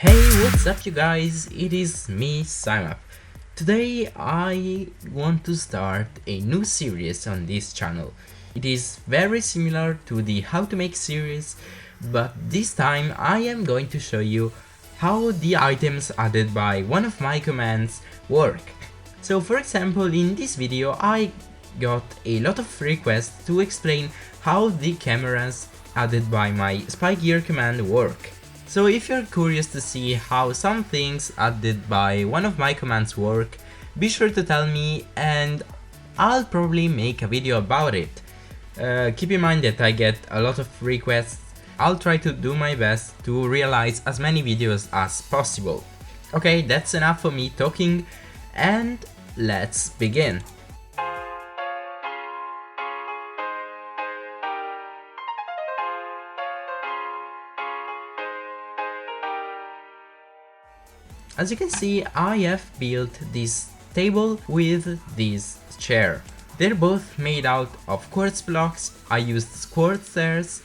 Hey, what's up you guys? It is me, Simap. Today I want to start a new series on this channel. It is very similar to the how to make series, but this time I am going to show you how the items added by one of my commands work. So for example, in this video I got a lot of requests to explain how the cameras added by my spy gear command work. So if you're curious to see how some things added by one of my commands work, be sure to tell me and I'll probably make a video about it. Keep in mind that I get a lot of requests. I'll try to do my best to realize as many videos as possible. Okay, that's enough for me talking and let's begin. As you can see, I have built this table with this chair. They're both made out of quartz blocks. I used quartz stairs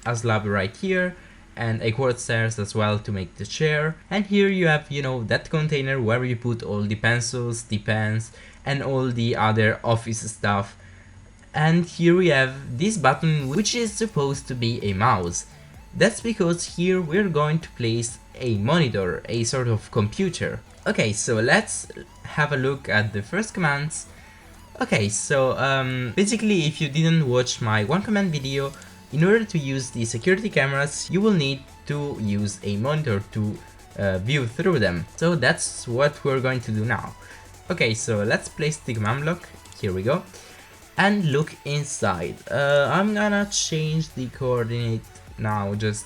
as slab right here and a quartz stairs as well to make the chair. And here you have, that container where you put all the pencils, the pens and all the other office stuff. And here we have this button which is supposed to be a mouse. That's because here we're going to place a monitor, a sort of computer. Okay, so let's have a look at the first commands. Okay, so basically if you didn't watch my one command video, in order to use the security cameras, you will need to use a monitor to view through them. So that's what we're going to do now. Okay, so let's place the command block. Here we go. And look inside. I'm gonna change the coordinate now, just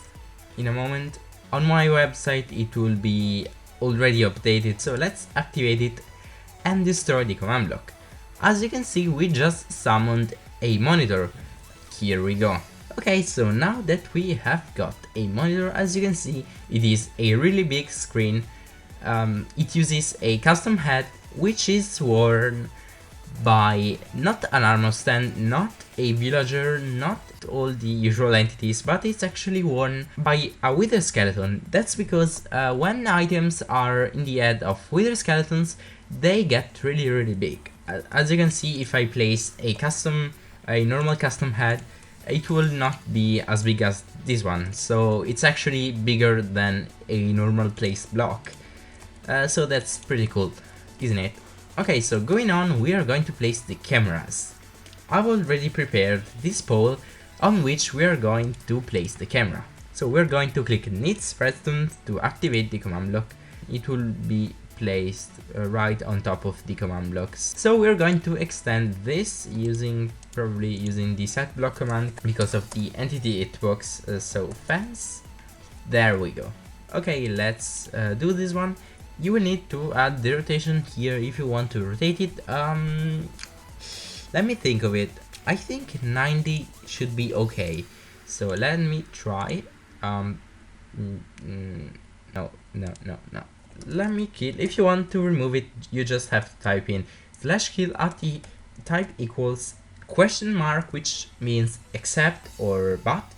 in a moment. On my website it will be already updated, so let's activate it and destroy the command block. As you can see, we just summoned a monitor. Here we go. Okay, so now that we have got a monitor, as you can see, it is a really big screen. It uses a custom head which is worn by not an armor stand, not a villager, not all the usual entities, but it's actually worn by a wither skeleton. That's because when items are in the head of wither skeletons, they get really big. As you can see, if I place a normal custom head, it will not be as big as this one, so it's actually bigger than a normal placed block. So that's pretty cool, isn't it? Okay, so going on, we are going to place the cameras. I've already prepared this pole on which we are going to place the camera. So we're going to click Needs Redstone to activate the command block. It will be placed right on top of the command blocks. So we're going to extend this probably using the set block command because of the entity hitbox. So fence. There we go. Okay, let's do this one. You will need to add the rotation here if you want to rotate it. Let me think of it. I think 90 should be okay. So let me try. No. Let me kill. If you want to remove it, you just have to type in /kill at the type equals question mark, which means except or but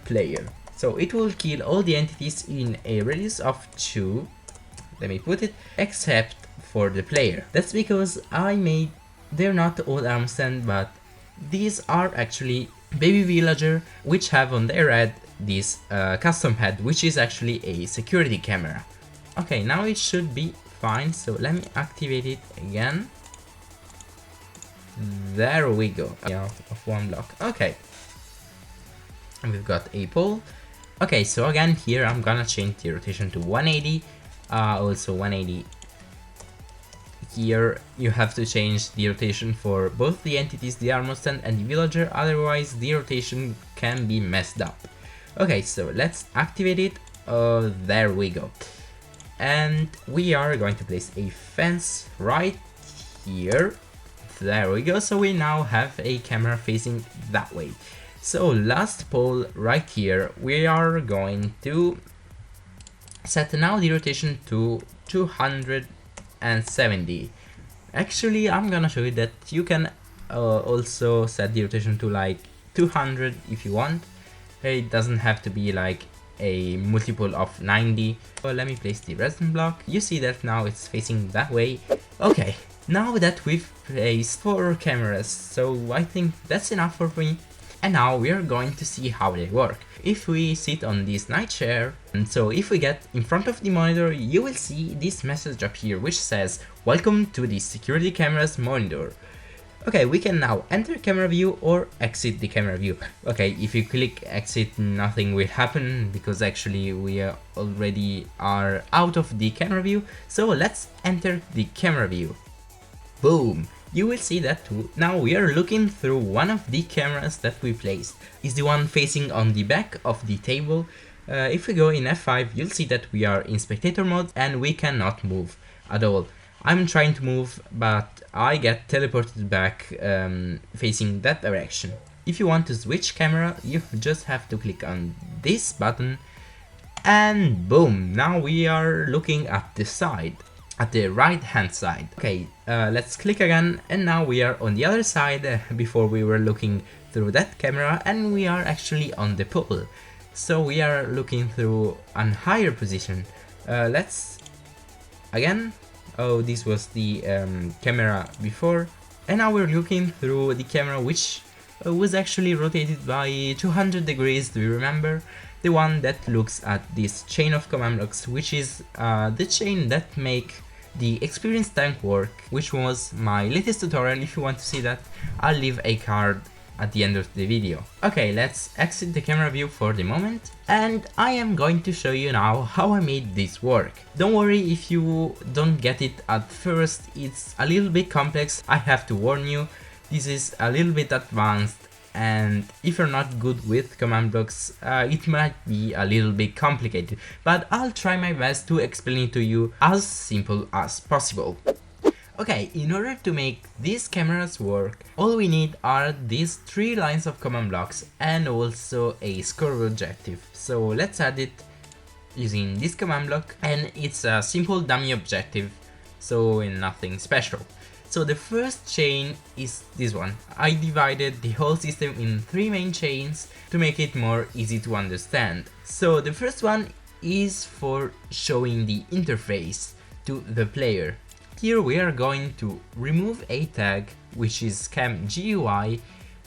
player. So it will kill all the entities in a radius of 2. Let me put it, except for the player. That's because they're not all arm stand, but these are actually baby villager, which have on their head this custom head, which is actually a security camera. Okay, now it should be fine, so let me activate it again. There we go, of one block. Okay, and we've got a pole. Okay, so again here I'm gonna change the rotation to 180. Also 180. Here you have to change the rotation for both the entities, the armor stand and the villager, otherwise the rotation can be messed up. Okay, so let's activate it. There we go. And we are going to place a fence right here. There we go. So we now have a camera facing that way. So last pole right here, we are going to set now the rotation to 270. Actually, I'm gonna show you that you can also set the rotation to like 200 if you want. It doesn't have to be like a multiple of 90. So let me place the redstone block. You see that now it's facing that way. Okay, now that we've placed 4 cameras, so I think that's enough for me. And now we are going to see how they work. If we sit on this night chair, and so if we get in front of the monitor, you will see this message up here which says, "Welcome to the security cameras monitor." Okay, we can now enter camera view or exit the camera view. Okay, if you click exit, nothing will happen because actually we already are out of the camera view. So let's enter the camera view. Boom! You will see that now we are looking through one of the cameras that we placed. Is the one facing on the back of the table. If we go in F5, you'll see that we are in spectator mode and we cannot move at all. I'm trying to move, but I get teleported back facing that direction. If you want to switch camera, you just have to click on this button and boom, now we are looking at the side, at the right hand side. Okay, let's click again and now we are on the other side. Before we were looking through that camera and we are actually on the pole. So we are looking through a higher position. Let's again. Oh, this was the camera before, and now we're looking through the camera which was actually rotated by 200 degrees, do you remember? The one that looks at this chain of command blocks, which is the chain that make the experience tank work, which was my latest tutorial. If you want to see that, I'll leave a card at the end of the video. Okay, let's exit the camera view for the moment, and I am going to show you now how I made this work. Don't worry if you don't get it at first, it's a little bit complex, I have to warn you. This is a little bit advanced, and if you're not good with command blocks, it might be a little bit complicated, but I'll try my best to explain it to you as simple as possible. Okay, in order to make these cameras work, all we need are these 3 lines of command blocks and also a score objective. So let's add it using this command block, and it's a simple dummy objective, so nothing special. So the first chain is this one. I divided the whole system in 3 main chains to make it more easy to understand. So the first one is for showing the interface to the player. Here we are going to remove a tag, which is cam GUI,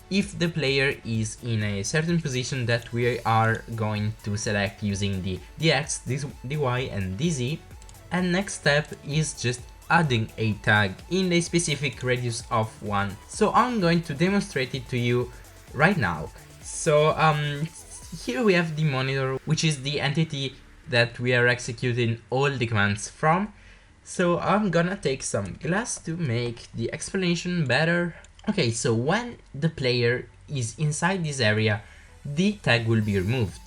if the player is in a certain position that we are going to select using the DX, DY and DZ. And next step is just adding a tag in a specific radius of 1. So I'm going to demonstrate it to you right now. So here we have the monitor, which is the entity that we are executing all the commands from. So I'm gonna take some glass to make the explanation better. Okay, so when the player is inside this area, the tag will be removed.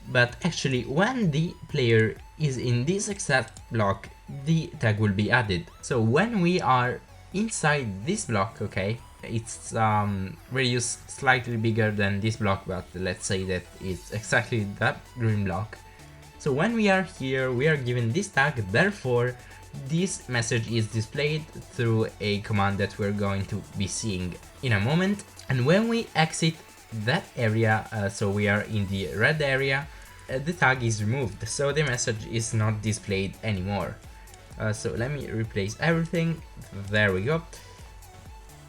But actually, when the player is in this exact block, the tag will be added. So when we are inside this block, okay, it's radius slightly bigger than this block, but let's say that it's exactly that green block. So when we are here, we are given this tag, therefore this message is displayed through a command that we're going to be seeing in a moment. And when we exit that area, so we are in the red area, the tag is removed, so the message is not displayed anymore. So let me replace everything, there we go.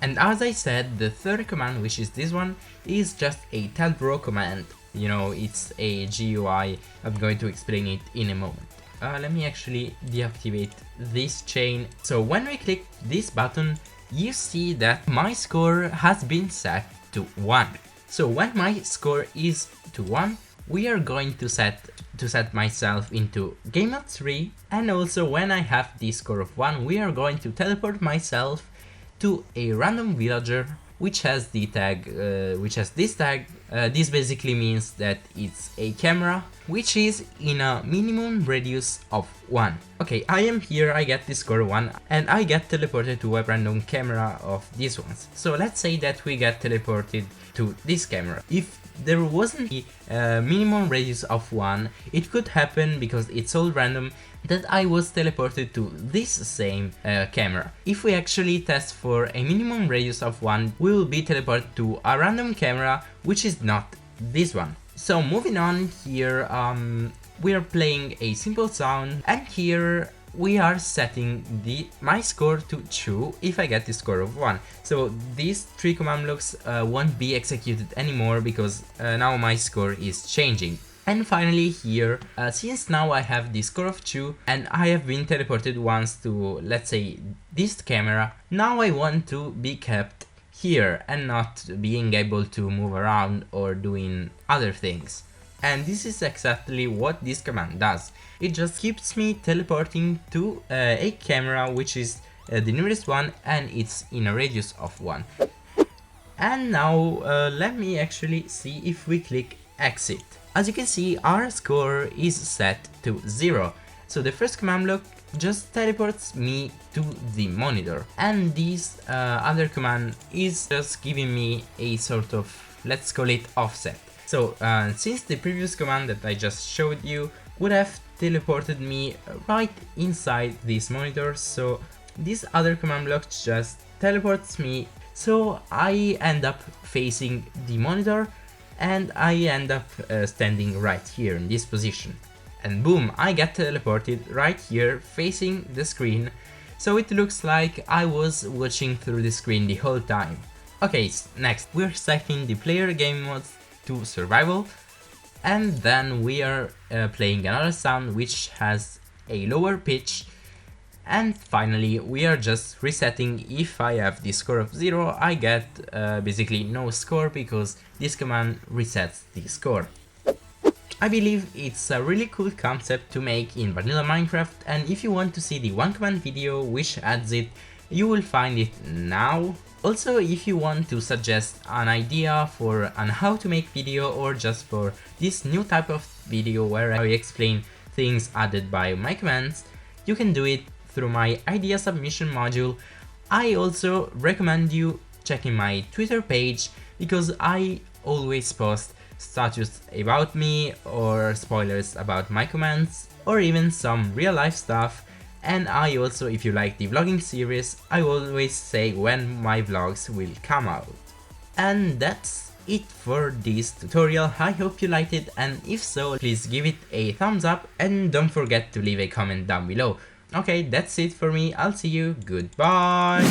And as I said, the third command, which is this one, is just a telldraw command. You know, it's a GUI, I'm going to explain it in a moment. Let me actually deactivate this chain. So when we click this button, you see that my score has been set to 1. So when my score is to 1, we are going to set myself into game mode 3, and also when I have the score of 1, we are going to teleport myself to a random villager which has the tag, this tag. This basically means that it's a camera which is in a minimum radius of 1. Okay, I am here, I get the score 1, and I get teleported to a random camera of these ones. So let's say that we get teleported to this camera. If there wasn't a minimum radius of 1, it could happen, because it's all random, that I was teleported to this same camera. If we actually test for a minimum radius of 1, we will be teleported to a random camera which is not this one. So moving on here, we are playing a simple sound, and here we are setting my score to 2 if I get the score of 1. So these 3 command blocks won't be executed anymore because now my score is changing. And finally here, since now I have the score of 2 and I have been teleported once to, let's say, this camera, now I want to be kept here and not being able to move around or doing other things. And this is exactly what this command does. It just keeps me teleporting to a camera which is the nearest one, and it's in a radius of 1. And now let me actually see if we click exit. As you can see, our score is set to 0. So the first command block just teleports me to the monitor, and this other command is just giving me a sort of, let's call it, offset. So since the previous command that I just showed you would have teleported me right inside this monitor, so this other command block just teleports me, so I end up facing the monitor and I end up standing right here in this position. And boom, I get teleported right here facing the screen, so it looks like I was watching through the screen the whole time. Okay, next we're setting the player game modes to survival, and then we are playing another sound which has a lower pitch, and finally we are just resetting. If I have the score of 0, I get basically no score because this command resets the score. I believe it's a really cool concept to make in vanilla Minecraft, and if you want to see the one command video which adds it, you will find it now. Also, if you want to suggest an idea for on how to make video, or just for this new type of video where I explain things added by my commands, you can do it through my idea submission module. I also recommend you checking my Twitter page because I always post status about me or spoilers about my commands or even some real life stuff. And I also, if you like the vlogging series, I always say when my vlogs will come out. And that's it for this tutorial. I hope you liked it, and if so, please give it a thumbs up and don't forget to leave a comment down below. Okay, that's it for me. I'll see you. Goodbye.